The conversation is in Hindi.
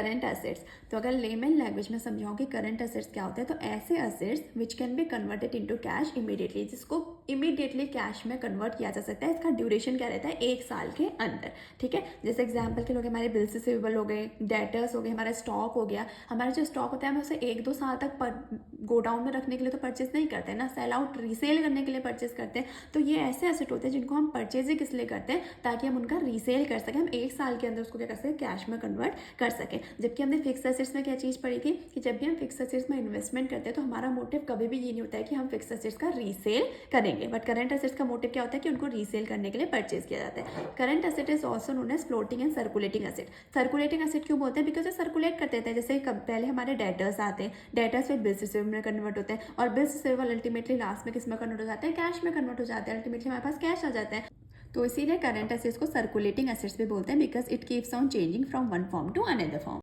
Current assets. तो अगर लेमन लैंग्वेज में समझाऊँ कि करंट एसेट्स क्या होते हैं, तो ऐसे assets which can be converted into cash immediately, जिसको इमीडिएटली कैश में कन्वर्ट किया जा सकता है। इसका ड्यूरेशन क्या रहता है, 1 साल के अंदर। ठीक है, जैसे एग्जांपल के लोग हमारे बिल्स रिसीवेबल हो गए, डेटर्स हो गए, हमारा स्टॉक हो गया। हमारा जो स्टॉक होता है हम उसे 1-2 साल तक गोडाउन में रखने के लिए तो परचेज नहीं करते हैं ना, सेल आउट रीसेल करने के लिए परचेज करते हैं। तो ये ऐसे एसेट होते हैं जिनको हम परचेज ही किस लिए करते हैं, ताकि हम उनका रीसेल कर सकें, हम 1 साल के अंदर उसको क्या कर सकें, कैश में कन्वर्ट कर सकें। जबकि हमने फिक्स एसेट्स में क्या चीज़ पढ़ी थी कि जब भी हम फिक्स एसेट्स में इन्वेस्टमेंट करते हैं तो हमारा मोटिव कभी भी ये नहीं होता है कि हम फिक्स एसेट्स का रीसेल करेंगे, बट करंट एसेट्स का मोटिव क्या होता है कि उनको रीसेल करने के लिए परचेज किया जाता है। Current asset is also known as floating and circulating asset. Circulating asset क्यों बोलते हैं, बिकॉज ये सर्कुलेट करते थे। जैसे पहले हमारे डेटर्स आते हैं, डेटर्स फिर बिल्स रिसीवेबल में कन्वर्ट होते हैं, और बिल्स रिसीवेबल अल्टीमेटली लास्ट में किस में कन्वर्ट हो जाते हैं, कैश में कन्वर्ट हो जाते हैं। अल्टीमेटली हमारे पास कैश आ जाता है। तो इसीलिए करंट एसेट्स को सर्कुलेटिंग एसेट्स भी बोलते हैं, because it keeps on changing from one form to another form.